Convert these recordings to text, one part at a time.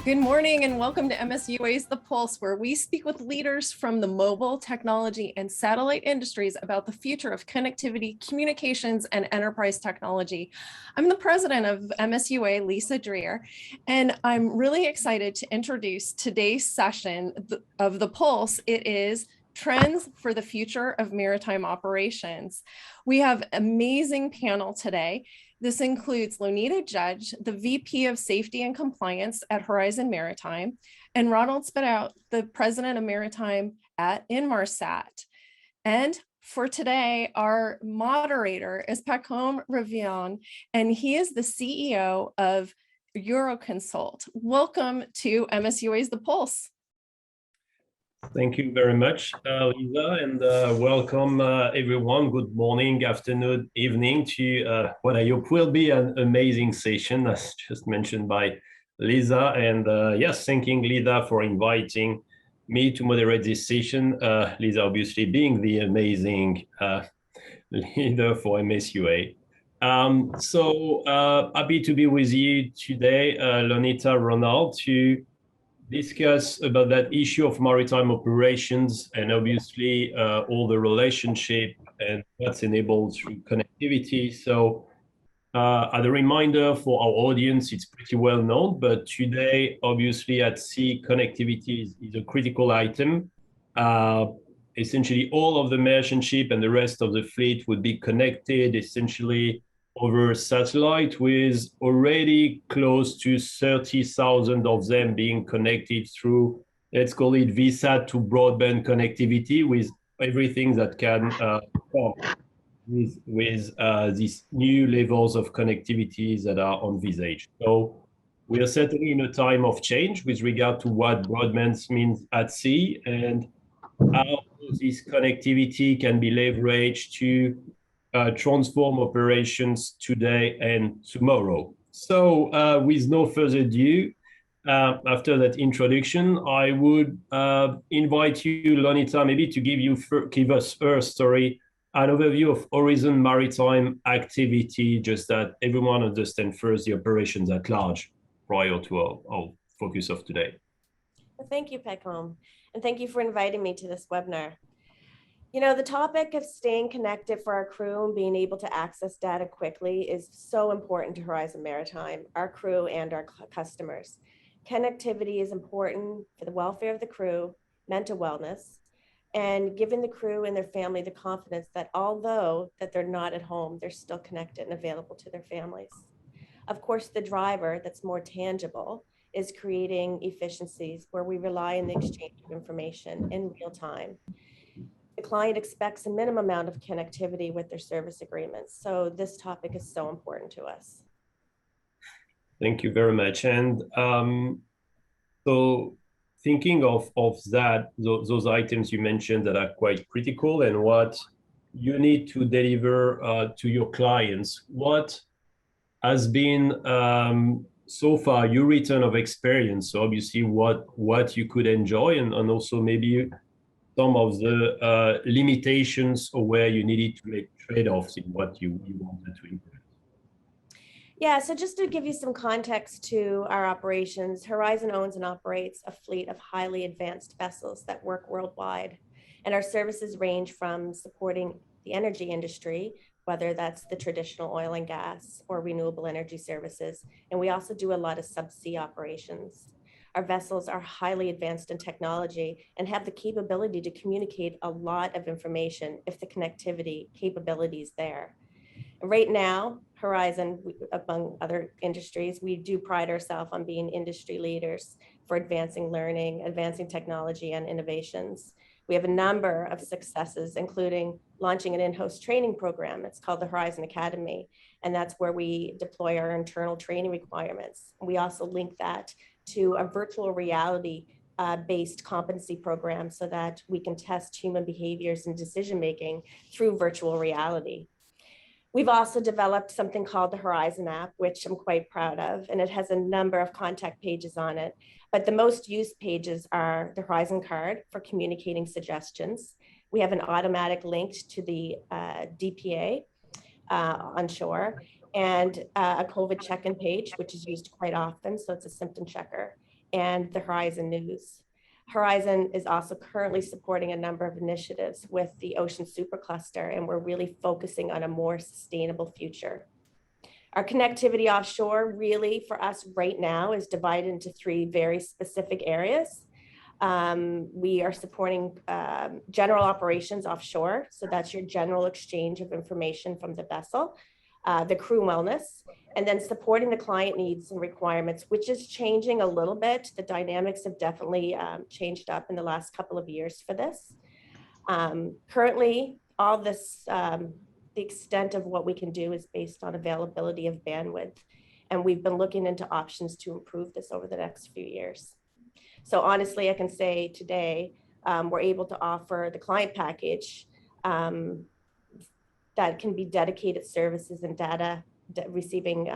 Good morning and welcome to MSUA's The Pulse, where we speak with leaders from the mobile, technology, and satellite industries about the future of connectivity, communications, and enterprise technology. I'm the president of MSUA, Lisa Dreer, and I'm really excited to introduce today's session of The Pulse. It is Trends for the Future of Maritime Operations. We have an amazing panel today. This includes Lonita Judge, the VP of Safety and Compliance at Horizon Maritime, and Ronald Spithout, the President of Maritime at Inmarsat. And for today, our moderator is Pacôme Révillon, and he is the CEO of Euroconsult. Welcome to MSUA's The Pulse. Thank you very much, Lisa, and welcome everyone. Good morning, afternoon, evening to what I hope will be an amazing session, as just mentioned by Lisa. And yes, thanking Lisa for inviting me to moderate this session. Lisa, obviously, being the amazing leader for MSUA. Happy to be with you today, Lonita, Ronald, to discuss about that issue of maritime operations and obviously all the relationship and what's enabled through connectivity. So as a reminder for our audience, it's pretty well known, but today, obviously at sea, connectivity is a critical item. Essentially all of the merchant ship and the rest of the fleet would be connected essentially over satellite, with already close to 30,000 of them being connected through, let's call it VSAT to broadband connectivity, with everything that can with these new levels of connectivities that are envisaged. So we are certainly in a time of change with regard to what broadband means at sea and how this connectivity can be leveraged to transform operations today and tomorrow. So with no further ado, after that introduction, I would invite you, Lonita, maybe to give us first, sorry, an overview of Horizon Maritime activity, just that everyone understands first the operations at large prior to our focus of today. Well, thank you, Pacôme, and thank you for inviting me to this webinar. You know, the topic of staying connected for our crew and being able to access data quickly is so important to Horizon Maritime, our crew and our customers. Connectivity is important for the welfare of the crew, mental wellness, and giving the crew and their family the confidence that although that they're not at home, they're still connected and available to their families. Of course, the driver that's more tangible is creating efficiencies where we rely on the exchange of information in real time. The client expects a minimum amount of connectivity with their service agreements. So this topic is so important to us. Thank you very much. And so thinking of that, those items you mentioned that are quite critical and what you need to deliver to your clients, what has been so far your return of experience? So obviously what you could enjoy and also maybe some of the limitations or where you needed to make trade-offs in what you wanted to improve. Yeah, so just to give you some context to our operations, Horizon owns and operates a fleet of highly advanced vessels that work worldwide. And our services range from supporting the energy industry, whether that's the traditional oil and gas or renewable energy services. And we also do a lot of subsea operations. Our vessels are highly advanced in technology and have the capability to communicate a lot of information if the connectivity capability is there. Right now, Horizon, among other industries, we do pride ourselves on being industry leaders for advancing learning, advancing technology and innovations. We have a number of successes, including launching an in-house training program. It's called the Horizon Academy, and that's where we deploy our internal training requirements. We also link that to a virtual reality based competency program so that we can test human behaviors and decision-making through virtual reality. We've also developed something called the Horizon app, which I'm quite proud of, and it has a number of contact pages on it. But the most used pages are the Horizon card for communicating suggestions. We have an automatic link to the DPA on shore, and a COVID check-in page, which is used quite often, so it's a symptom checker. and the Horizon News. Horizon is also currently supporting a number of initiatives with the Ocean Supercluster, and we're really focusing on a more sustainable future. Our connectivity offshore really for us right now is divided into three very specific areas. We are supporting general operations offshore. So that's your general exchange of information from the vessel, the crew wellness, and then supporting the client needs and requirements, which is changing a little bit. The dynamics have definitely changed up in the last couple of years for this. Currently, all this, the extent of what we can do is based on availability of bandwidth. And we've been looking into options to improve this over the next few years. So honestly, I can say today, we're able to offer the client package that can be dedicated services and data receiving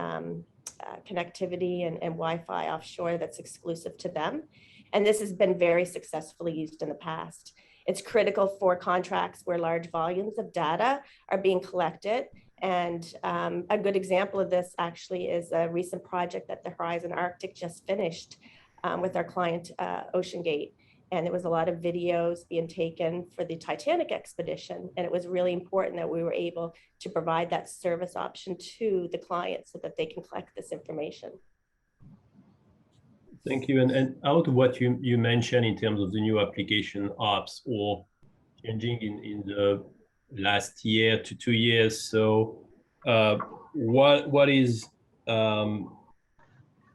connectivity and Wi-Fi offshore that's exclusive to them. And this has been very successfully used in the past. It's critical for contracts where large volumes of data are being collected. And a good example of this actually is a recent project that the Horizon Arctic just finished with our client OceanGate. And there was a lot of videos being taken for the Titanic expedition. And it was really important that we were able to provide that service option to the client so that they can collect this information. Thank you. And out of what you mentioned in terms of the new application apps or changing in the last year to 2 years, so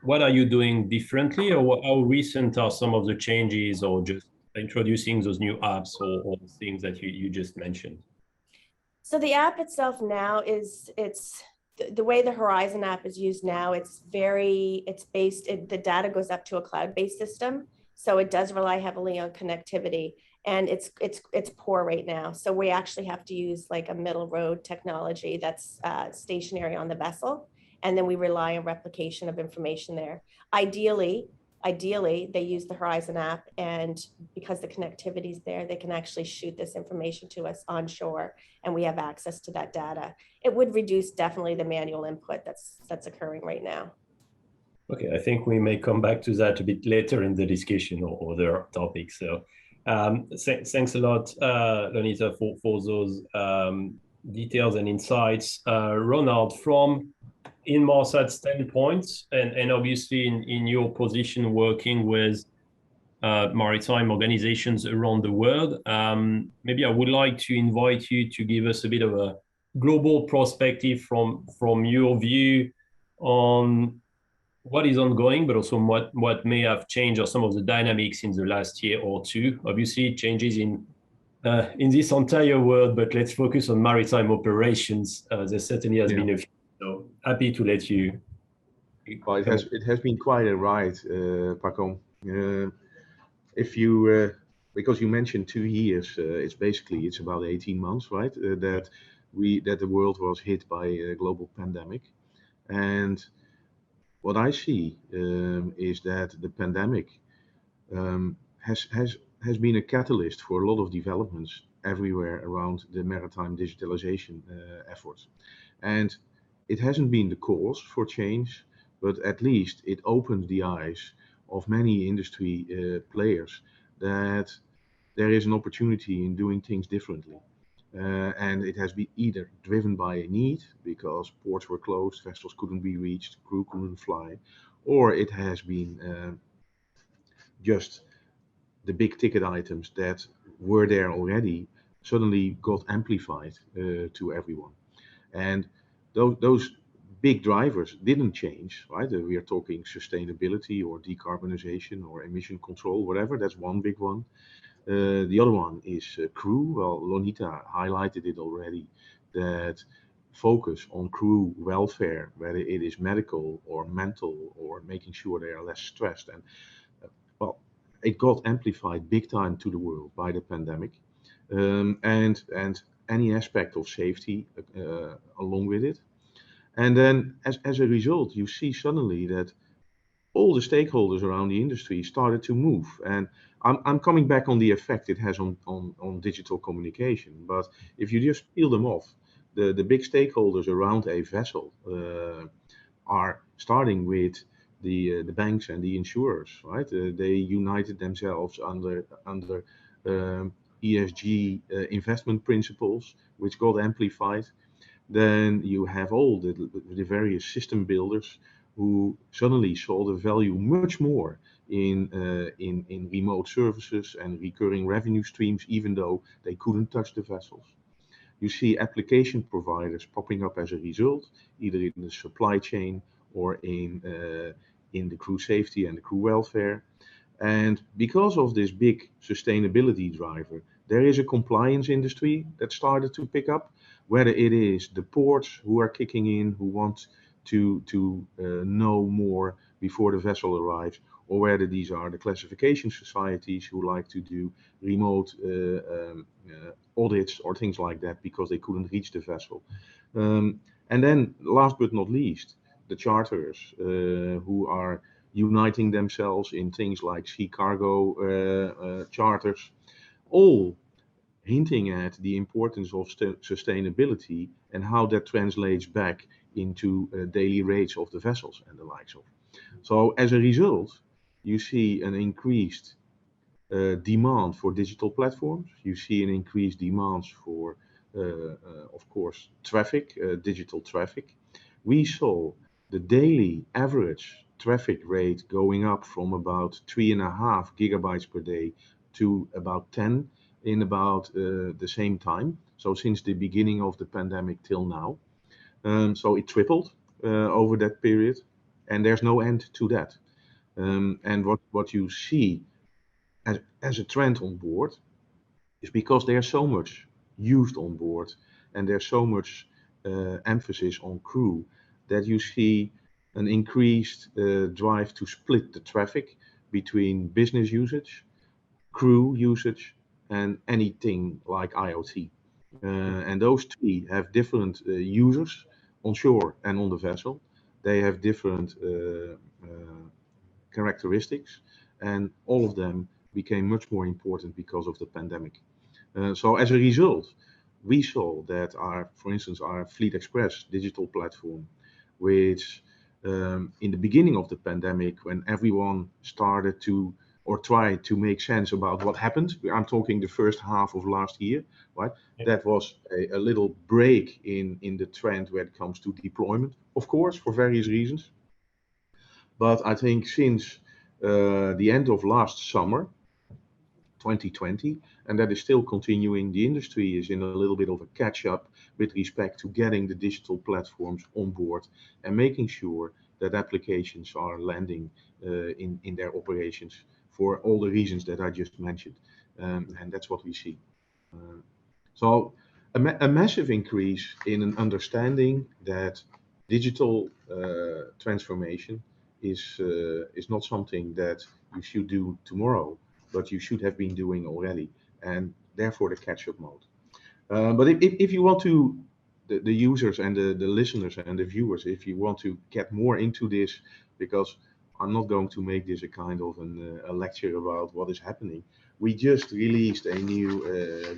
what are you doing differently, or how recent are some of the changes, or just introducing those new apps or things that you just mentioned? So the app itself now is, the way the Horizon app is used now, the data goes up to a cloud-based system. So it does rely heavily on connectivity, and it's poor right now. So we actually have to use like a middle road technology that's stationary on the vessel. And then we rely on replication of information there. Ideally, they use the Horizon app, and because the connectivity is there, they can actually shoot this information to us onshore, and we have access to that data. It would reduce definitely the manual input that's occurring right now. Okay, I think we may come back to that a bit later in the discussion or other topics. So thanks a lot, Lonita, for those details and insights. Ronald, from Inmarsat standpoint, and obviously in your position working with maritime organizations around the world, maybe I would like to invite you to give us a bit of a global perspective from your view on what is ongoing, but also what may have changed or some of the dynamics in the last year or two. Obviously, changes in this entire world, but let's focus on maritime operations. There certainly has been a few. So happy to let you. Well, it has been quite a ride, Pacôme. If you because you mentioned 2 years, it's about 18 months, right? That the world was hit by a global pandemic, and what I see is that the pandemic has been a catalyst for a lot of developments everywhere around the maritime digitalization efforts, and it hasn't been the cause for change, but at least it opened the eyes of many industry players that there is an opportunity in doing things differently. And it has been either driven by a need because ports were closed, vessels couldn't be reached, crew couldn't fly, or it has been just the big ticket items that were there already suddenly got amplified to everyone. And those big drivers didn't change, right? We are talking sustainability or decarbonization or emission control, whatever. That's one big one. The other one is crew. Well, Lonita highlighted it already, that focus on crew welfare, whether it is medical or mental or making sure they are less stressed. And well, it got amplified big time to the world by the pandemic, and any aspect of safety along with it. And then as a result, you see suddenly that all the stakeholders around the industry started to move. And I'm coming back on the effect it has on digital communication. But if you just peel them off, the big stakeholders around a vessel are starting with the banks and the insurers, right? They united themselves under ESG investment principles, which got amplified. Then you have all the various system builders who suddenly saw the value much more in remote services and recurring revenue streams, even though they couldn't touch the vessels. You see application providers popping up as a result, either in the supply chain or in the crew safety and the crew welfare. And because of this big sustainability driver, there is a compliance industry that started to pick up, whether it is the ports who are kicking in, who want to know more before the vessel arrives, or whether these are the classification societies who like to do remote audits or things like that because they couldn't reach the vessel. And then last but not least, the charterers who are uniting themselves in things like sea cargo charters, all hinting at the importance of sustainability and how that translates back into daily rates of the vessels and the likes of. So as a result, you see an increased demand for digital platforms. You see an increased demand for, of course, traffic, digital traffic. We saw the daily average traffic rate going up from about 3.5 gigabytes per day to about 10 in about the same time. So since the beginning of the pandemic till now. So it tripled over that period, and there's no end to that. And what you see as a trend on board is because there's so much used on board and there's so much emphasis on crew that you see an increased drive to split the traffic between business usage, crew usage, and anything like IoT. And those three have different users on shore and on the vessel. They have different characteristics, and all of them became much more important because of the pandemic. So as a result, we saw that for instance, our Fleet Express digital platform, which in the beginning of the pandemic, when everyone started to or tried to make sense about what happened, I'm talking the first half of last year, right? Yeah. That was a little break in the trend when it comes to deployment, of course, for various reasons. But I think since the end of last summer, 2020, and that is still continuing, the industry is in a little bit of a catch-up with respect to getting the digital platforms on board and making sure that applications are landing in their operations for all the reasons that I just mentioned. And that's what we see. So a massive increase in an understanding that digital transformation is not something that you should do tomorrow, but you should have been doing already, and therefore the catch-up mode. But if you want to, the users and the listeners and the viewers, if you want to get more into this, because I'm not going to make this a kind of a lecture about what is happening. We just released a new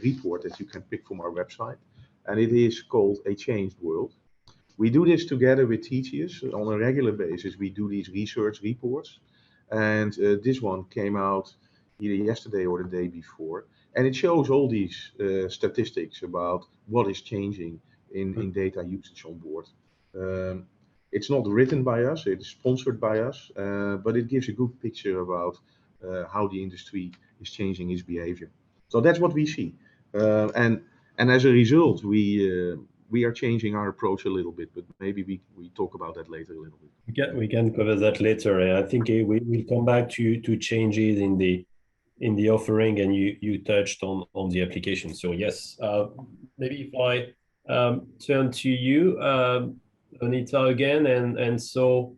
report that you can pick from our website, and it is called A Changed World. We do this together with teachers on a regular basis. We do these research reports, and this one came out either yesterday or the day before, and it shows all these statistics about what is changing in data usage on board. It's not written by us, it's sponsored by us, but it gives a good picture about how the industry is changing its behavior. So that's what we see. And as a result, we are changing our approach a little bit, but maybe we talk about that later a little bit. We can cover that later. I think we'll come back to changes in the offering, and you touched on the application. So yes, maybe if I turn to you, Lonita, again, and so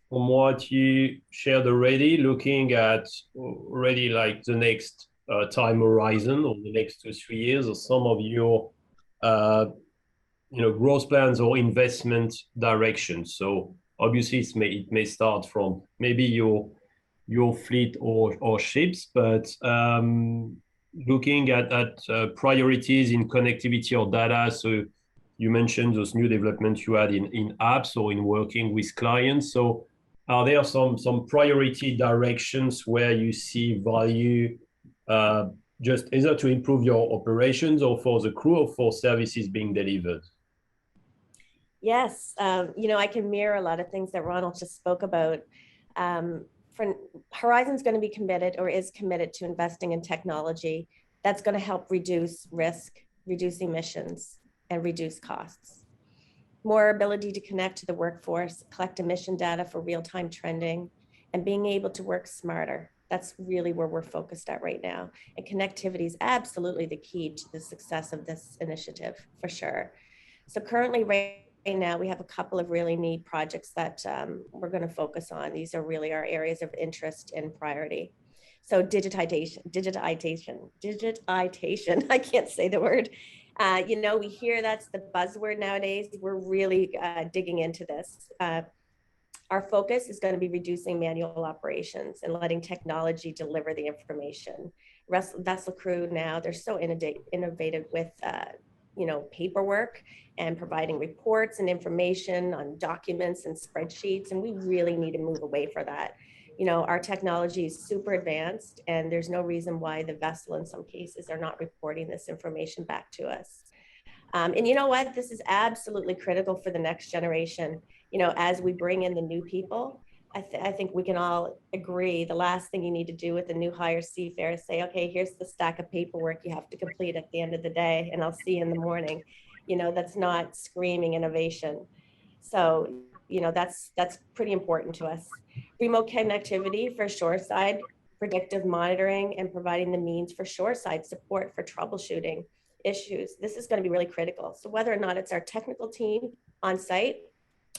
from what you shared already, looking at already like the next time horizon or the next 2 or 3 years, or some of your growth plans or investment directions. So obviously it may start from maybe your fleet or ships, but looking at priorities in connectivity or data. So you mentioned those new developments you had in apps or in working with clients. So are there some priority directions where you see value, just either to improve your operations or for the crew or for services being delivered? Yes, I can mirror a lot of things that Ronald just spoke about. Horizon's going to be committed or is committed to investing in technology that's going to help reduce risk, reduce emissions, and reduce costs. More ability to connect to the workforce, collect emission data for real-time trending, and being able to work smarter. That's really where we're focused at right now. And connectivity is absolutely the key to the success of this initiative, for sure. So currently, right now, we have a couple of really neat projects that we're going to focus on. These are really our areas of interest and priority. So digitization, I can't say the word. We hear that's the buzzword nowadays. We're really digging into this. Our focus is going to be reducing manual operations and letting technology deliver the information. Vessel crew now, they're so innovative with paperwork and providing reports and information on documents and spreadsheets. And we really need to move away from that. Our technology is super advanced and there's no reason why the vessel in some cases are not reporting this information back to us. And you know what? This is absolutely critical for the next generation. As we bring in the new people, I think we can all agree the last thing you need to do with the new hire seafarer is say, okay, here's the stack of paperwork you have to complete at the end of the day, and I'll see you in the morning. That's not screaming innovation. So, that's pretty important to us. Remote connectivity for shoreside, predictive monitoring, and providing the means for shoreside support for troubleshooting issues. This is going to be really critical. So whether or not it's our technical team on site,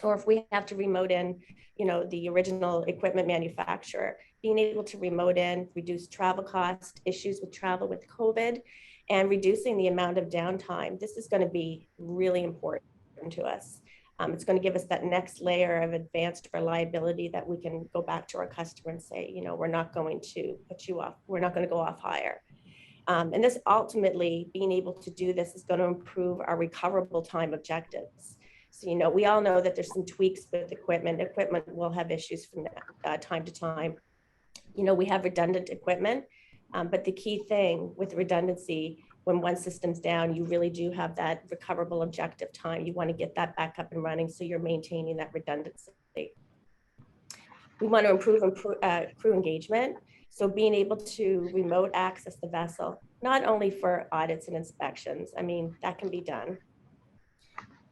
or if we have to remote in, the original equipment manufacturer, being able to remote in, reduce travel cost, issues with travel with COVID, and reducing the amount of downtime. This is going to be really important to us. It's going to give us that next layer of advanced reliability that we can go back to our customer and say, we're not going to put you off. We're not going to go off hire. And this ultimately, being able to do this is going to improve our recoverable time objectives. So, we all know that there's some tweaks with equipment. Equipment will have issues from time to time. We have redundant equipment, but the key thing with redundancy, when one system's down, you really do have that recoverable objective time. You want to get that back up and running so you're maintaining that redundancy. We want to improve crew engagement. So being able to remote access the vessel, not only for audits and inspections, that can be done,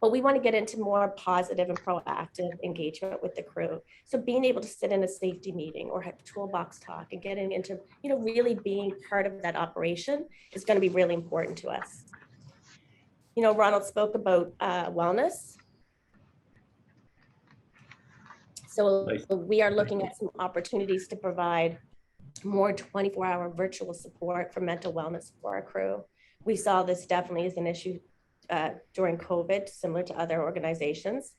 but we want to get into more positive and proactive engagement with the crew. So being able to sit in a safety meeting or have toolbox talk and getting into, really being part of that operation is going to be really important to us. Ronald spoke about wellness. So we are looking at some opportunities to provide more 24-hour virtual support for mental wellness for our crew. We saw this definitely as an issue during COVID, similar to other organizations.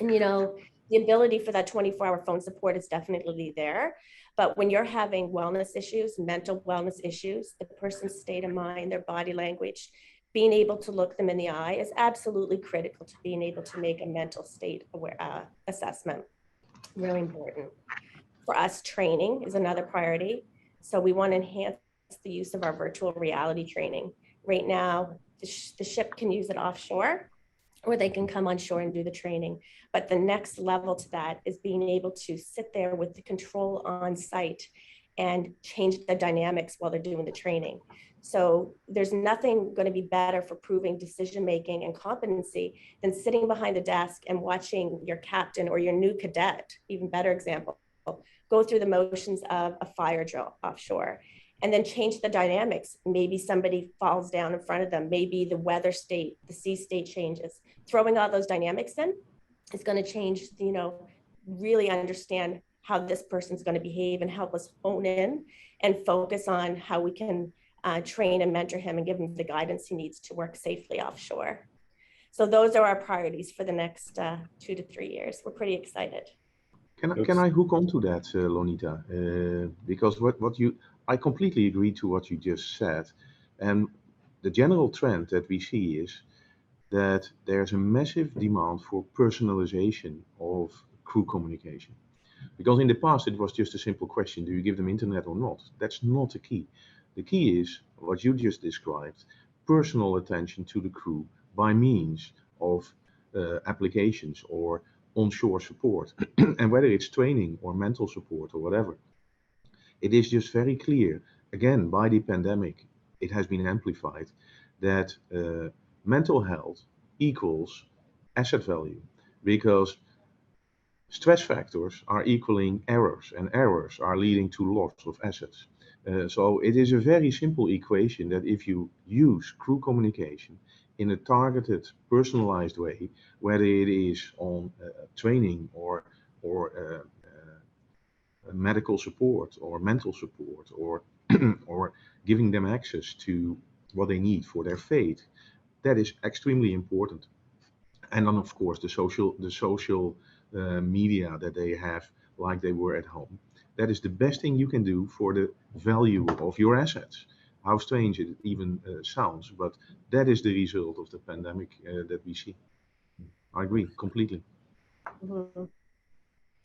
And, the ability for that 24-hour phone support is definitely there. But when you're having wellness issues, mental wellness issues, the person's state of mind, their body language, being able to look them in the eye is absolutely critical to being able to make a mental state assessment. Really important. For us, training is another priority. So we want to enhance the use of our virtual reality training. Right now, the ship can use it offshore, or they can come on shore and do the training. But the next level to that is being able to sit there with the control on site and change the dynamics while they're doing the training. So there's nothing going to be better for proving decision-making and competency than sitting behind the desk and watching your captain or your new cadet, even better example, go through the motions of a fire drill offshore and then change the dynamics. Maybe somebody falls down in front of them. Maybe the weather state, the sea state changes. Throwing all those dynamics in is going to change, really understand how this person's going to behave and help us hone in and focus on how we can train and mentor him and give him the guidance he needs to work safely offshore. So those are our priorities for the next 2 to 3 years. We're pretty excited. Can I hook on to that, Lonita? Because I completely agree to what you just said. And the general trend that we see is that there's a massive demand for personalization of crew communication. Because in the past, it was just a simple question, do you give them internet or not? That's not the key. The key is what you just described, personal attention to the crew by means of applications or onshore support. And whether it's training or mental support or whatever, it is just very clear, again, by the pandemic, it has been amplified, that mental health equals asset value, because stress factors are equaling errors, and errors are leading to loss of assets. So it is a very simple equation that if you use crew communication in a targeted, personalized way, whether it is on training or medical support or mental support or or giving them access to what they need for their fate, that is extremely important. And then of course the social media that they have, like they were at home, that is the best thing you can do for the value of your assets. How strange it even sounds, but that is the result of the pandemic that we see. I agree completely. Mm-hmm.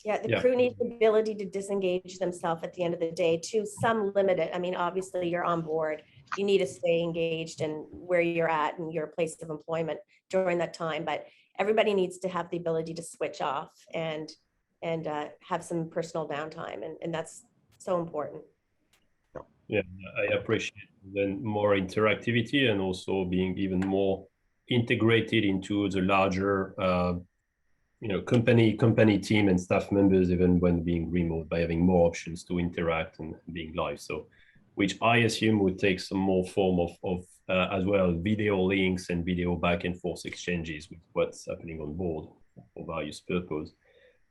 Yeah, the crew needs the ability to disengage themselves at the end of the day to some limited. I mean, obviously you're on board. You need to stay engaged in where you're at and your place of employment during that time. But everybody needs to have the ability to switch off and have some personal downtime. And that's so important. Yeah, I appreciate then more interactivity and also being even more integrated into the larger company team and staff members, even when being remote, by having more options to interact and being live. So, which I assume would take some more form of as well video links and video back and forth exchanges with what's happening on board for various purposes.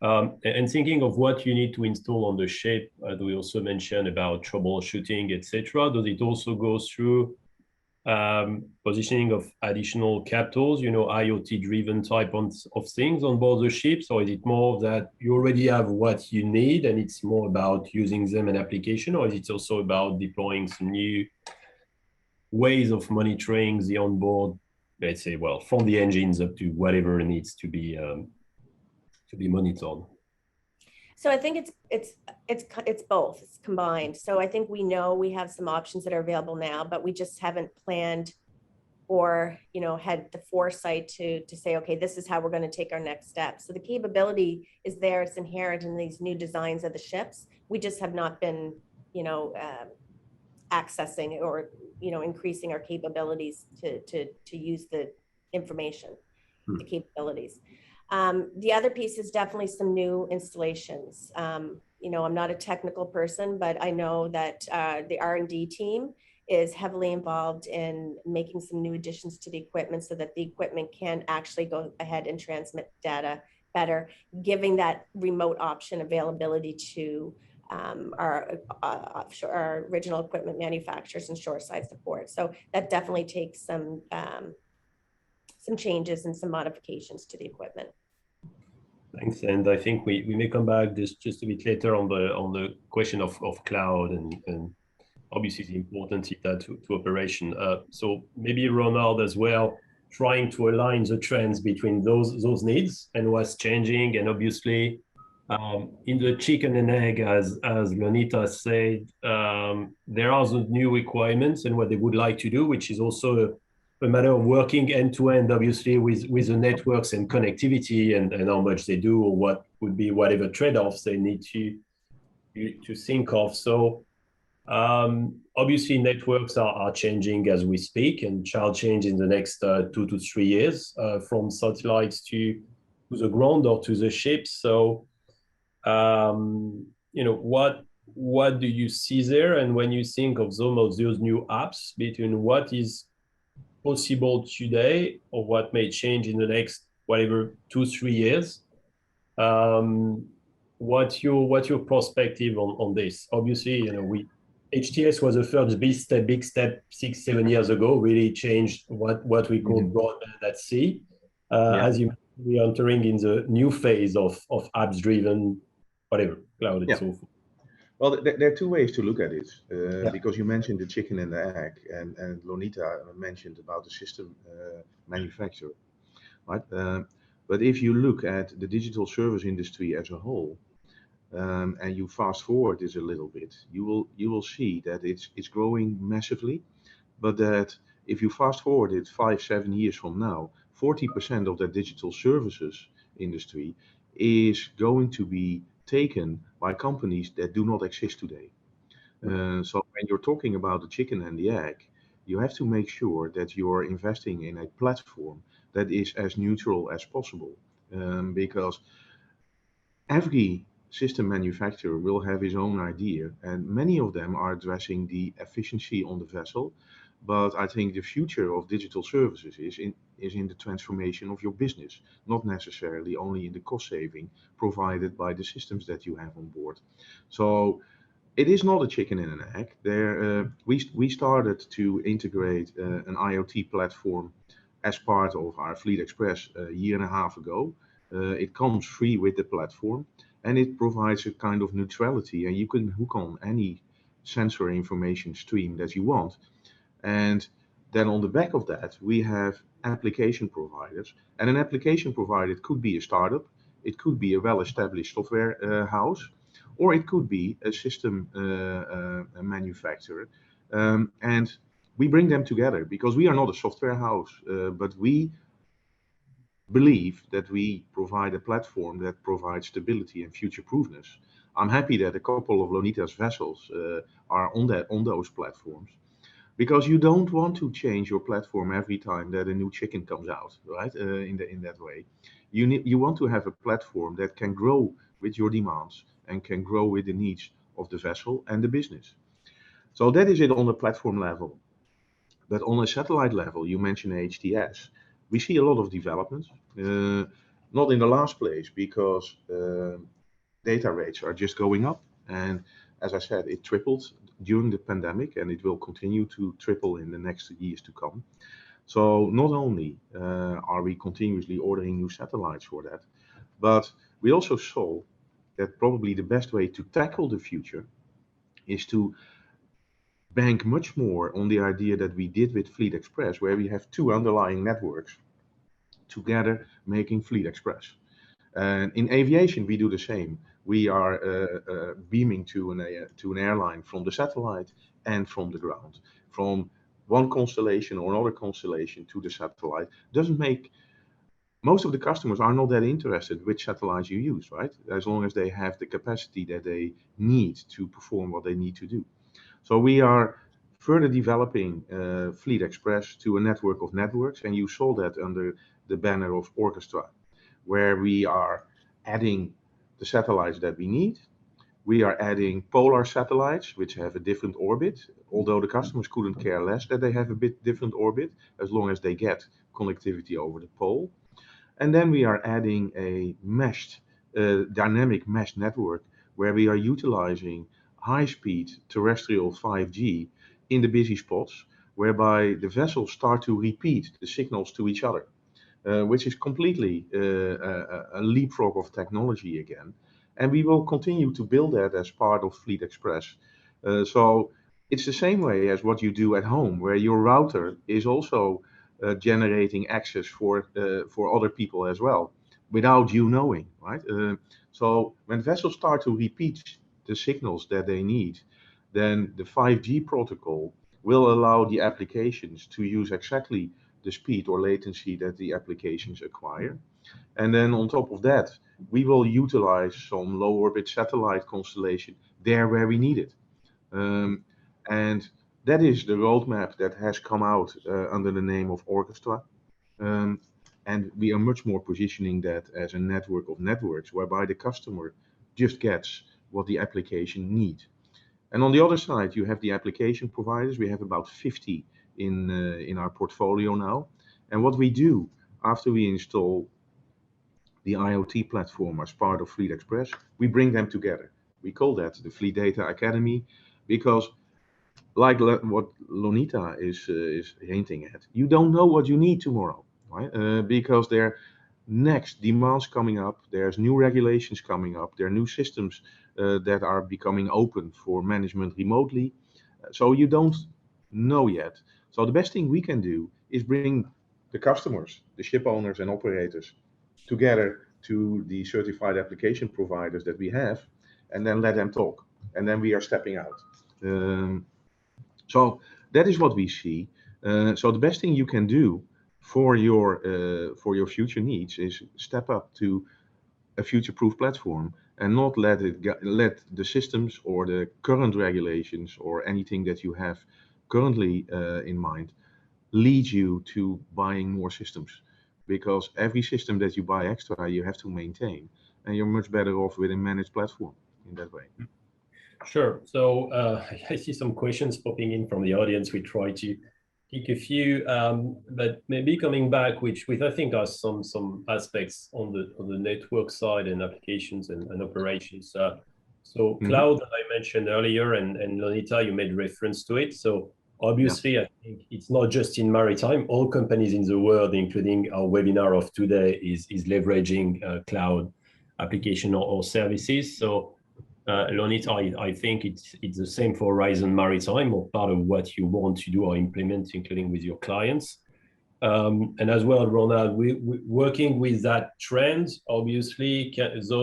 And thinking of what you need to install on the ship, as we also mentioned about troubleshooting, etc. Does it also go through positioning of additional capitals, IoT-driven type of things on board the ships, or is it more that you already have what you need and it's more about using them in application, or is it also about deploying some new ways of monitoring the onboard, let's say, well, from the engines up to whatever needs to be monitored? So I think it's both. It's combined. So I think we know we have some options that are available now, but we just haven't planned or had the foresight to say, okay, this is how we're going to take our next step. So the capability is there. It's inherent in these new designs of the ships. We just have not been accessing or increasing our capabilities to use the information, the capabilities. The other piece is definitely some new installations. I'm not a technical person, but I know that the R&D team is heavily involved in making some new additions to the equipment so that the equipment can actually go ahead and transmit data better, giving that remote option availability to our original equipment manufacturers and shoreside support. So that definitely takes some changes and some modifications to the equipment. Thanks, and I think we may come back just a bit later on the question of cloud and obviously the importance of that to operation. So maybe Ronald as well, trying to align the trends between those needs and what's changing, and obviously in the chicken and egg, as Lonita said, there are the new requirements and what they would like to do, which is also a matter of working end to end, obviously, with the networks and connectivity and how much they do, or what would be whatever trade-offs they need to think of. So obviously networks are changing as we speak and shall change in the next 2 to 3 years, from satellites to the ground or to the ships. So what do you see there? And when you think of some of those new apps, between what is possible today or what may change in the next whatever 2-3 years, what's your perspective on this? Obviously, HTS was the first big step 6-7 years ago, really changed what we call broadband at sea. As we are entering in the new phase of apps driven, whatever, cloud and so forth. Well, there are two ways to look at it, because you mentioned the chicken and the egg, and Lonita mentioned about the system manufacturer, right? But if you look at the digital service industry as a whole, and you fast forward this a little bit, you will see that it's growing massively, but that if you fast forward it 5-7 years from now, 40% of the digital services industry is going to be taken by companies that do not exist today. So when you're talking about the chicken and the egg, you have to make sure that you're investing in a platform that is as neutral as possible, because every system manufacturer will have his own idea, and many of them are addressing the efficiency on the vessel. But I think the future of digital services is in the transformation of your business, not necessarily only in the cost saving provided by the systems that you have on board. So it is not a chicken and an egg. We started to integrate an IoT platform as part of our Fleet Express a year and a half ago. It comes free with the platform, and it provides a kind of neutrality, and you can hook on any sensor information stream that you want. And then on the back of that, we have application providers, and an application provider, it could be a startup, it could be a well-established software house, or it could be a system manufacturer. And we bring them together because we are not a software house, but we believe that we provide a platform that provides stability and future-proofness. I'm happy that a couple of Lonita's vessels are on those platforms, because you don't want to change your platform every time that a new chicken comes out, right? In that way, you want to have a platform that can grow with your demands and can grow with the needs of the vessel and the business. So that is it on the platform level. But on a satellite level, you mentioned HTS. We see a lot of developments, not in the last place because data rates are just going up. And as I said, it tripled during the pandemic, and it will continue to triple in the next years to come. So not only are we continuously ordering new satellites for that, but we also saw that probably the best way to tackle the future is to bank much more on the idea that we did with Fleet Express, where we have two underlying networks together making Fleet Express. And in aviation, we do the same. We are beaming to an airline from the satellite and from the ground, from one constellation or another constellation to the satellite. Doesn't make most of the customers are not that interested which satellites you use, right? As long as they have the capacity that they need to perform what they need to do. So we are further developing Fleet Express to a network of networks, and you saw that under the banner of Orchestra, where we are adding the satellites that we need. We are adding polar satellites, which have a different orbit, although the customers couldn't care less that they have a bit different orbit, as long as they get connectivity over the pole. And then we are adding a meshed, dynamic mesh network, where we are utilizing high-speed terrestrial 5G in the busy spots, whereby the vessels start to repeat the signals to each other, which is completely a leapfrog of technology again. And we will continue to build that as part of Fleet Express. So it's the same way as what you do at home, where your router is also generating access for other people as well, without you knowing, right? So when vessels start to repeat the signals that they need, then the 5G protocol will allow the applications to use exactly the speed or latency that the applications acquire. And then on top of that, we will utilize some low orbit satellite constellation there where we need it. And that is the roadmap that has come out under the name of Orchestra. And we are much more positioning that as a network of networks, whereby the customer just gets what the application needs. And on the other side, you have the application providers. We have about 50 in our portfolio now. And what we do after we install the IoT platform as part of Fleet Express, we bring them together. We call that the Fleet Data Academy, because like what Lonita is hinting at, you don't know what you need tomorrow, right? Because there are next demands coming up, there's new regulations coming up, there are new systems that are becoming open for management remotely. So you don't know yet. So the best thing we can do is bring the customers, the ship owners and operators together to the certified application providers that we have, and then let them talk, and then we are stepping out. So that is what we see. So the best thing you can do for your future needs is step up to a future-proof platform and not let the systems or the current regulations or anything that you have currently in mind lead you to buying more systems, because every system that you buy extra you have to maintain, and you're much better off with a managed platform in that way. Sure. So I see some questions popping in from the audience. We try to pick a few, but maybe coming back, which I think are some aspects on the network side and applications and operations. So cloud, that I mentioned earlier, and Lonita, you made reference to it. So obviously, I think it's not just in maritime. All companies in the world, including our webinar of today, is leveraging cloud application or services. So Lonita, I think it's the same for Horizon Maritime, or part of what you want to do or implement, including with your clients. And as well, Ronald, we working with that trend, obviously,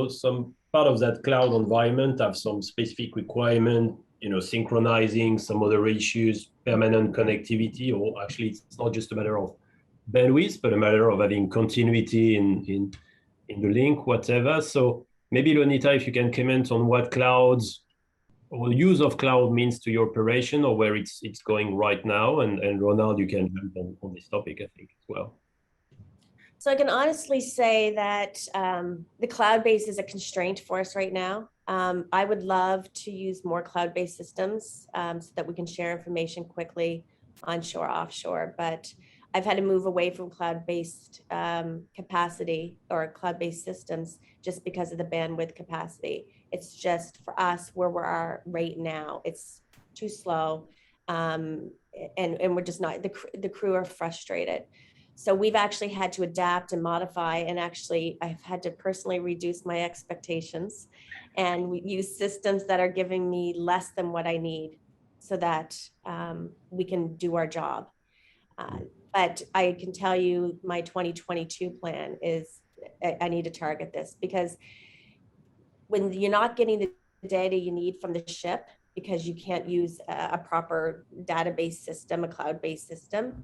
some part of that cloud environment have some specific requirement, synchronizing some other issues, permanent connectivity, or actually it's not just a matter of bandwidth, but a matter of having continuity in the link, whatever. So maybe Lonita, if you can comment on what clouds or use of cloud means to your operation, or where it's going right now, and Ronald, you can jump on this topic, I think, as well. So I can honestly say that the cloud-based is a constraint for us right now. I would love to use more cloud-based systems so that we can share information quickly onshore, offshore, but I've had to move away from cloud-based capacity or cloud-based systems just because of the bandwidth capacity. It's just for us where we are right now. It's too slow, and we're just not. The crew are frustrated. So we've actually had to adapt and modify, and actually I've had to personally reduce my expectations, and we use systems that are giving me less than what I need, so that we can do our job. But I can tell you my 2022 plan is I need to target this, because when you're not getting the data you need from the ship because you can't use a proper database system, a cloud-based system,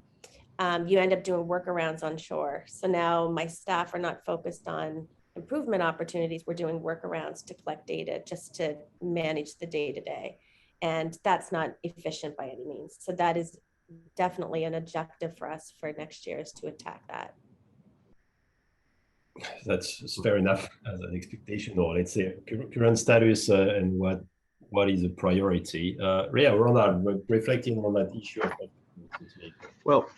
you end up doing workarounds on shore. So now my staff are not focused on improvement opportunities. We're doing workarounds to collect data just to manage the day-to-day. And that's not efficient by any means. So that is definitely an objective for us for next year, is to attack that. That's fair enough as an expectation, or let's say current status and what is a priority. Ronald, reflecting on that issue. Well,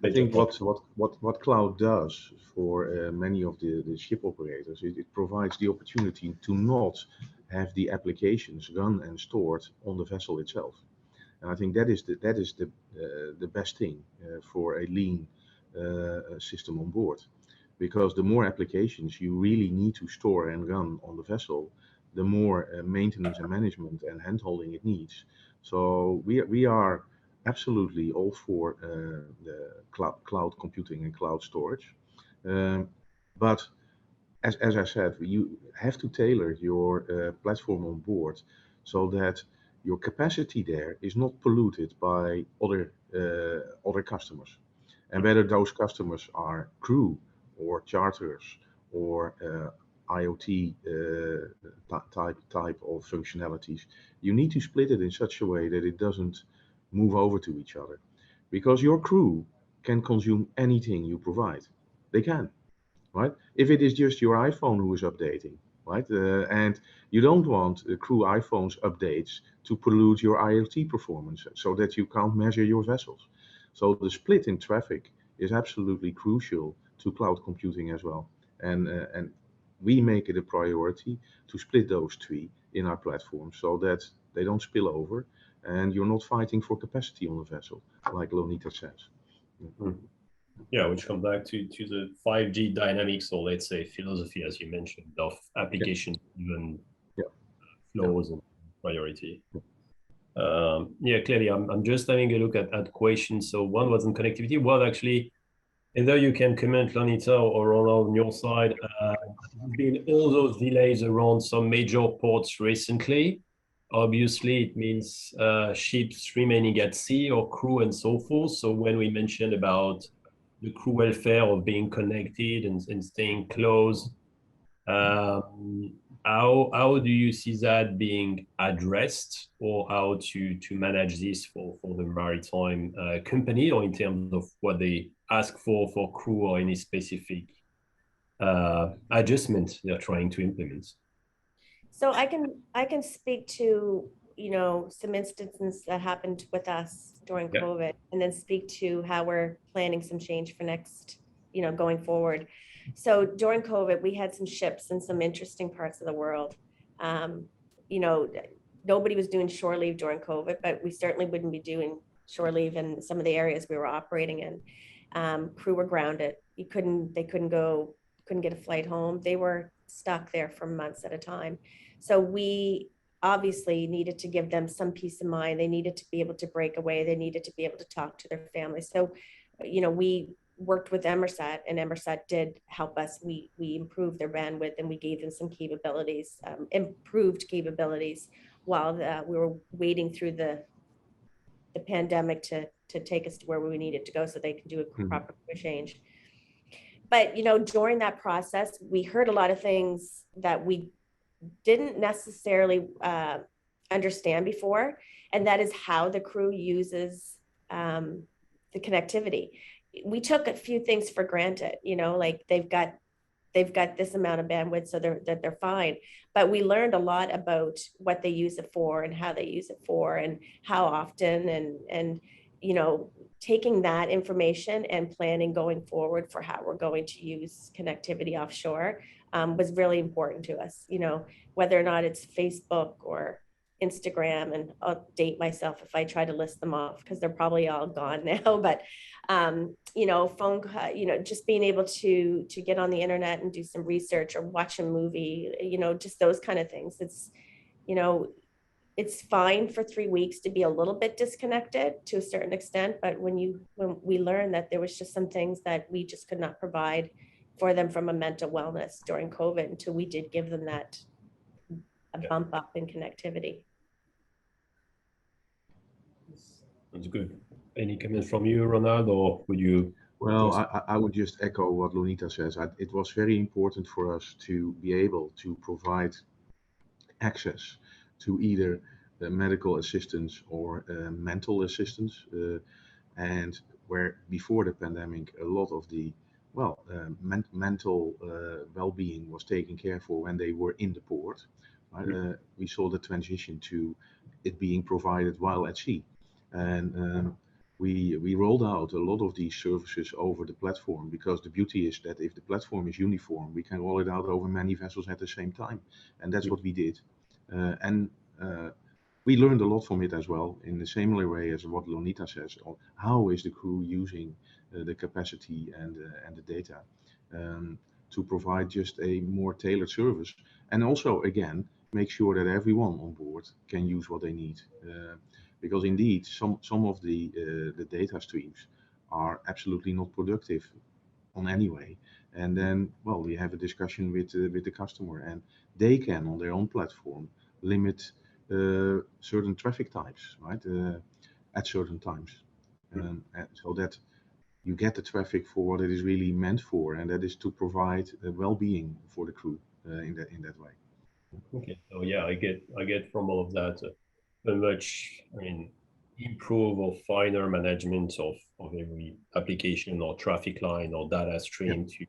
I think what cloud does for many of the ship operators, it provides the opportunity to not have the applications run and stored on the vessel itself. And I think that is the best thing for a lean system on board, because the more applications you really need to store and run on the vessel, the more maintenance and management and handholding it needs. So we are absolutely all for the cloud computing and cloud storage, but as I said, you have to tailor your platform on board so that your capacity there is not polluted by other customers, and whether those customers are crew or charters or IoT type of functionalities, you need to split it in such a way that it doesn't move over to each other, because your crew can consume anything you provide. They can, right? If it is just your iPhone who is updating, right? And you don't want crew iPhones updates to pollute your IoT performance so that you can't measure your vessels. So the split in traffic is absolutely crucial to cloud computing as well. And we make it a priority to split those three in our platform so that they don't spill over and you're not fighting for capacity on the vessel, like Lonita says. Mm-hmm. Yeah, which comes back to the 5G dynamics, or let's say philosophy, as you mentioned, of application driven flows and priority. Clearly, I'm just having a look at questions. So one was on connectivity. Well, actually, Either you can comment, Lonita or Ronald, on your side. There's been all those delays around some major ports recently. Obviously, it means ships remaining at sea or crew and so forth. So when we mentioned about the crew welfare of being connected and staying close, how do you see that being addressed, or how to manage this for the maritime company, or in terms of what they ask for crew or any specific adjustments they're trying to implement? So I can speak to, some instances that happened with us during Yeah. COVID, and then speak to how we're planning some change for next, going forward. So during COVID, we had some ships in some interesting parts of the world. You know, nobody was doing shore leave during COVID, but we certainly wouldn't be doing shore leave in some of the areas we were operating in. Crew were grounded. They couldn't get a flight home. They were stuck there for months at a time. So we obviously needed to give them some peace of mind. They needed to be able to break away. They needed to be able to talk to their families. So, we worked with Inmarsat, and Inmarsat did help us. We improved their bandwidth, and we gave them some capabilities, improved capabilities, while we were waiting through the pandemic to take us to where we needed to go, so they can do a proper change. But during that process, we heard a lot of things that we didn't necessarily understand before, and that is how the crew uses the connectivity. We took a few things for granted, like they've got this amount of bandwidth, so they're fine. But we learned a lot about what they use it for and how they use it for and how often, and taking that information and planning going forward for how we're going to use connectivity offshore was really important to us. Whether or not it's Facebook or Instagram, and I'll date myself if I try to list them off because they're probably all gone now, but phone, just being able to get on the internet and do some research or watch a movie, just those kind of things. It's fine for 3 weeks to be a little bit disconnected to a certain extent, but when we learned that there was just some things that we just could not provide for them from a mental wellness during COVID, until we did give them that a bump up in connectivity. That's good. Any comments from you, Ronald, or would you? Well, I would just echo what Lonita says. It was very important for us to be able to provide access to either medical assistance or mental assistance, and where before the pandemic a lot of the mental well-being was taken care for when they were in the port. We saw the transition to it being provided while at sea, and we rolled out a lot of these services over the platform, because the beauty is that if the platform is uniform, we can roll it out over many vessels at the same time, and that's what we did. And we learned a lot from it as well, in the similar way as what Lonita says, on how is the crew using the capacity and the data to provide just a more tailored service, and also again make sure that everyone on board can use what they need, because indeed some of the data streams are absolutely not productive on any way, and then we have a discussion with the customer, and they can on their own platform limit certain traffic types, right, at certain times, so that you get the traffic for what it is really meant for, and that is to provide well-being for the crew in that way. Okay, so yeah, I get from all of that a much, improve or finer management of every application or traffic line or data stream to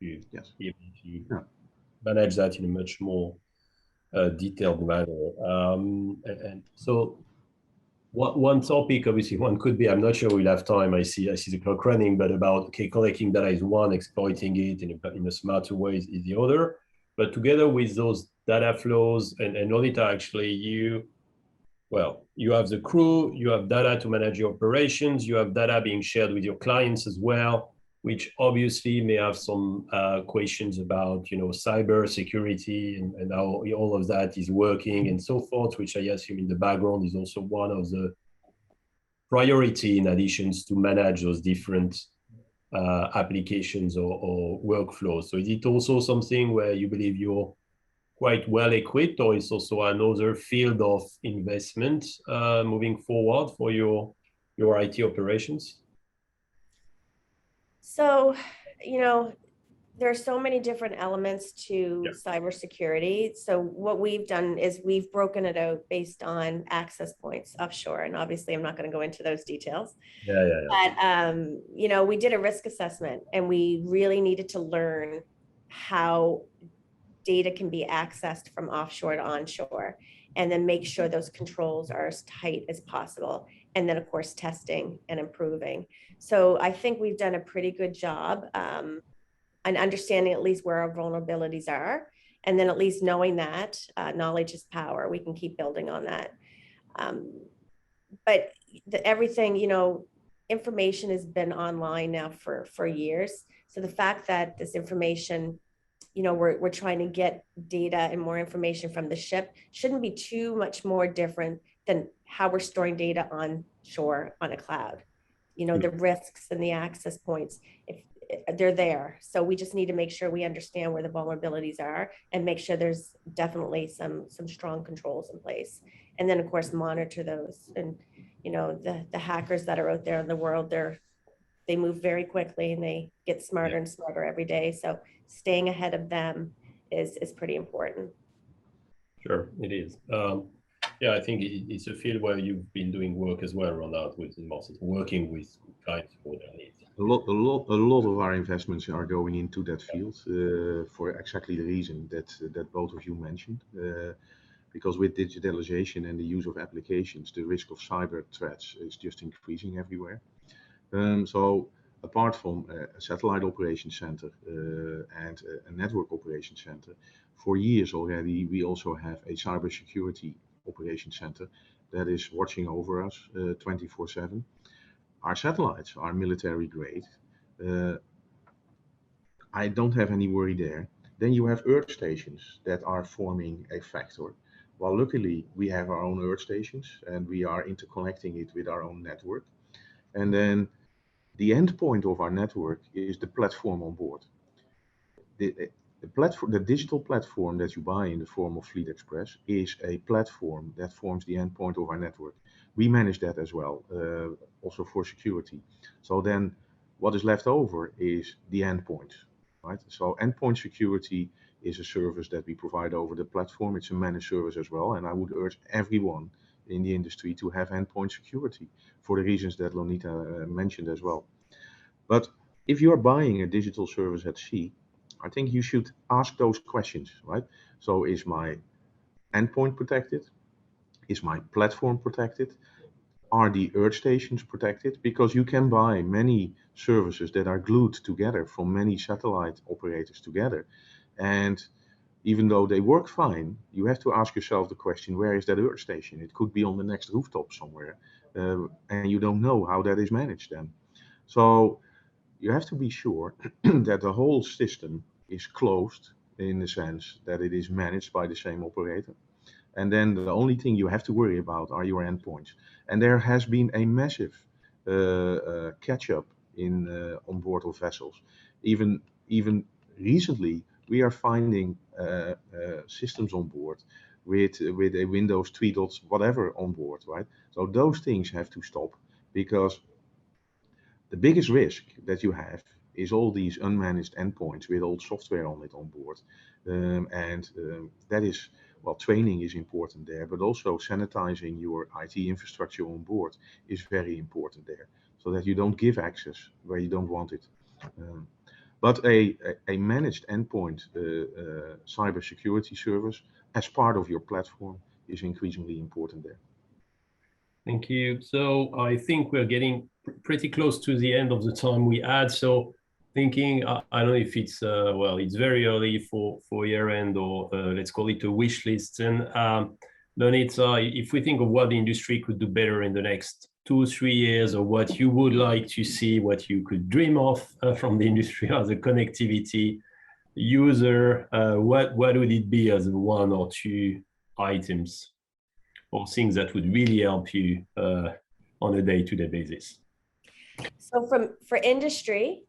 Yes. be able to manage that in a much more detailed manner. And so one topic, obviously, one could be, I'm not sure we'll have time. I see the clock running, but about collecting data is one, exploiting it in a smarter way is the other. But together with those data flows, and Lonita, actually, you have the crew, you have data to manage your operations, you have data being shared with your clients as well, which obviously may have some questions about, cyber security and how all of that is working and so forth, which I assume in the background is also one of the priority in addition to manage those different applications or workflows. So is it also something where you believe you're quite well equipped, or is also another field of investment moving forward for your IT operations? So, you know, there are so many different elements to cybersecurity. So what we've done is we've broken it out based on access points offshore. And obviously I'm not going to go into those details. But, you know, we did a risk assessment and we really needed to learn how data can be accessed from offshore to onshore, and then make sure those controls are as tight as possible. And then of course, testing and improving. So I think we've done a pretty good job and understanding at least where our vulnerabilities are. And then at least knowing that knowledge is power, we can keep building on that. But everything, you know, information has been online now for years. So the fact that this information, you know, we're trying to get data and more information from the ship shouldn't be too much more different than how we're storing data on shore on a cloud. You know, the risks and the access points, if they're there. So we just need to make sure we understand where the vulnerabilities are and make sure there's definitely some strong controls in place. And then of course, monitor those. And, you know, the hackers that are out there in the world, they move very quickly and they get smarter and smarter every day. So staying ahead of them is pretty important. Sure, it is. Yeah, I think it's a field where you've been doing work as well, Ronald, with Inmarsat, working with clients for their needs. A lot of our investments are going into that field for exactly the reason that both of you mentioned. Because with digitalization and the use of applications, the risk of cyber threats is just increasing everywhere. So apart from a satellite operations center and a network operations center, for years already, we also have a cybersecurity operations center that is watching over us 24/7. Our satellites are military grade. I don't have any worry there. Then you have Earth stations that are forming a factor. Well, luckily, we have our own Earth stations and we are interconnecting it with our own network. And then the endpoint of our network is the platform on board. The digital platform that you buy in the form of Fleet Express is a platform that forms the endpoint of our network. We manage that as well, also for security. So then what is left over is the endpoint, right? So endpoint security is a service that we provide over the platform. It's a managed service as well. And I would urge everyone in the industry to have endpoint security for the reasons that Lonita mentioned as well. But if you're buying a digital service at sea, I think you should ask those questions, right? So is my endpoint protected? Is my platform protected? Are the Earth stations protected? Because you can buy many services that are glued together from many satellite operators together. And even though they work fine, you have to ask yourself the question, where is that Earth station? It could be on the next rooftop somewhere. And you don't know how that is managed then. So you have to be sure that the whole system is closed in the sense that it is managed by the same operator. And then the only thing you have to worry about are your endpoints. And there has been a massive catch-up in on board of vessels. Even recently, we are finding systems on board with a Windows 3 whatever on board, right? So those things have to stop, because the biggest risk that you have is all these unmanaged endpoints with old software on it on board. That is, well, training is important there, but also sanitizing your IT infrastructure on board is very important there, so that you don't give access where you don't want it. But a managed endpoint cybersecurity service as part of your platform is increasingly important there. Thank you. So I think we're getting pretty close to the end of the time we had. So thinking, I don't know if it's, well, it's very early for year end, or let's call it a wish list. And Lonita, if we think of what the industry could do better in the next 2 or 3 years, or what you would like to see, what you could dream of from the industry as a connectivity user, what would it be as 1 or 2 items or things that would really help you on a day-to-day basis? So for industry,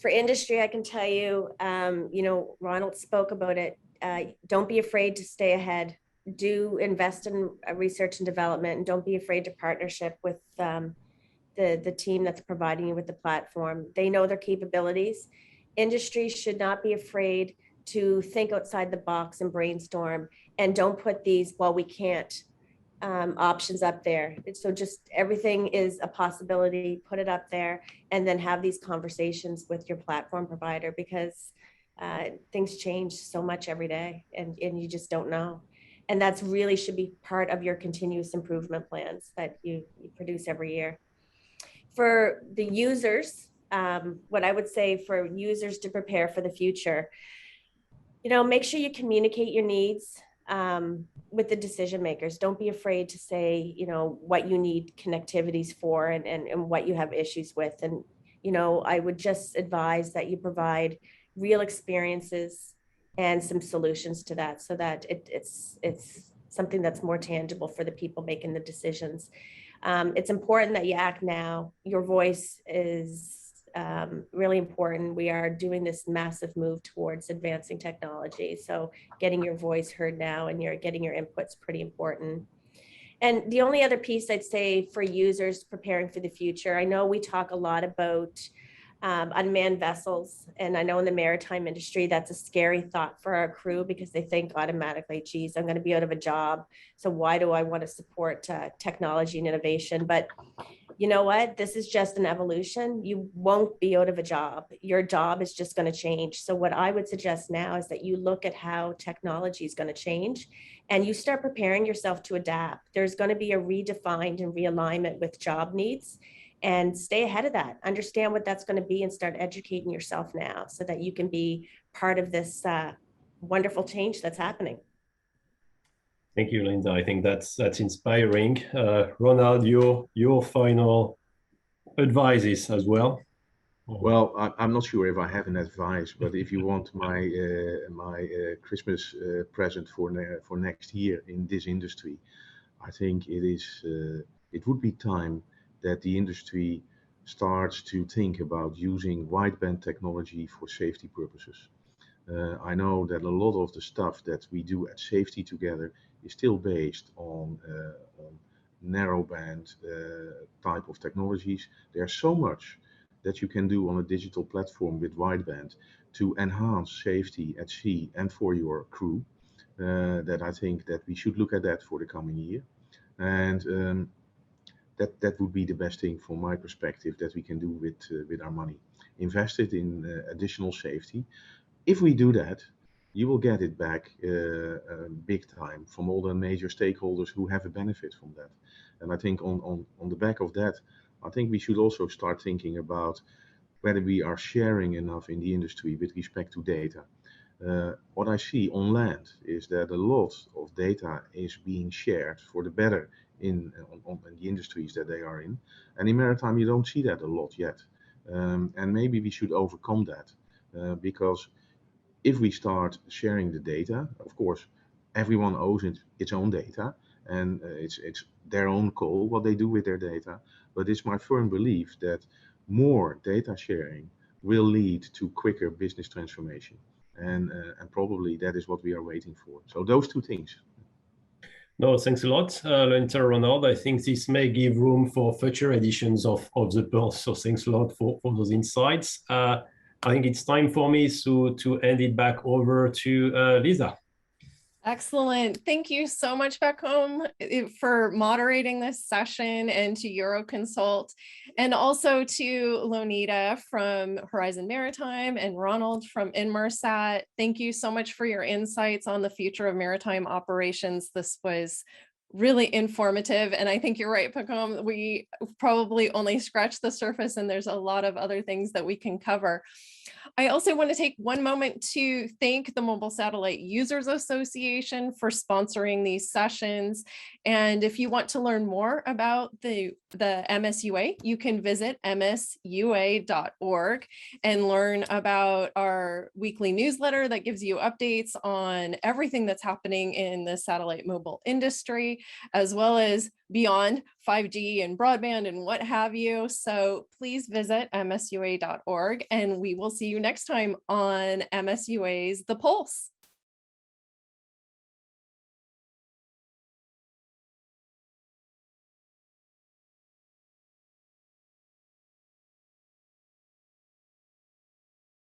For industry, I can tell you, Ronald spoke about it. Don't be afraid to stay ahead. Do invest in research and development, and don't be afraid to partnership with the team that's providing you with the platform. They know their capabilities. Industry should not be afraid to think outside the box and brainstorm, and don't put these, well, we can't options up there. So just everything is a possibility, put it up there, and then have these conversations with your platform provider, because things change so much every day, and you just don't know. And that's really should be part of your continuous improvement plans that you produce every year. For the users, what I would say for users to prepare for the future, make sure you communicate your needs with the decision makers. Don't be afraid to say, what you need connectivities for, and what you have issues with. And, I would just advise that you provide real experiences and some solutions to that, so that it's something that's more tangible for the people making the decisions. It's important that you act now. Your voice is really important. We are doing this massive move towards advancing technology. So getting your voice heard now and getting your input's pretty important. And the only other piece I'd say for users preparing for the future, I know we talk a lot about unmanned vessels. And I know in the maritime industry, that's a scary thought for our crew, because they think automatically, geez, I'm going to be out of a job. So why do I want to support technology and innovation? But you know what? This is just an evolution. You won't be out of a job. Your job is just going to change. So what I would suggest now is that you look at how technology is going to change, and you start preparing yourself to adapt. There's going to be a redefined and realignment with job needs, and stay ahead of that. Understand what that's going to be, and start educating yourself now, so that you can be part of this wonderful change that's happening. Thank you, Linda. I think that's inspiring. Ronald, your final advices as well. Well, I'm not sure if I have an advice, but if you want my Christmas present for next year in this industry, I think it would be time that the industry starts to think about using wideband technology for safety purposes. I know that a lot of the stuff that we do at Safety Together is still based on narrowband type of technologies. There's so much that you can do on a digital platform with wideband to enhance safety at sea and for your crew, that I think that we should look at that for the coming year. And that would be the best thing from my perspective that we can do with our money. Invest it in additional safety. If we do that, you will get it back big time from all the major stakeholders who have a benefit from that. And I think on the back of that, I think we should also start thinking about whether we are sharing enough in the industry with respect to data. What I see on land is that a lot of data is being shared for the better in the industries that they are in. And in maritime, you don't see that a lot yet. And maybe we should overcome that because if we start sharing the data, of course, everyone owes its own data, and it's their own call what they do with their data. But it's my firm belief that more data sharing will lead to quicker business transformation. And probably that is what we are waiting for. So those two things. No, thanks a lot, Lonita, Ronald. I think this may give room for future editions of the Pulse. So thanks a lot for those insights. I think it's time for me to hand it back over to Lisa. Excellent. Thank you so much, Pacôme, for moderating this session, and to Euroconsult, and also to Lonita from Horizon Maritime and Ronald from Inmarsat. Thank you so much for your insights on the future of maritime operations. This was really informative. And I think you're right, Pacôme, we probably only scratched the surface, and there's a lot of other things that we can cover. I also want to take one moment to thank the Mobile Satellite Users Association for sponsoring these sessions. And if you want to learn more about the MSUA, you can visit msua.org and learn about our weekly newsletter that gives you updates on everything that's happening in the satellite mobile industry, as well as beyond 5G and broadband and what have you. So please visit msua.org, and we will see you next time on MSUA's The Pulse.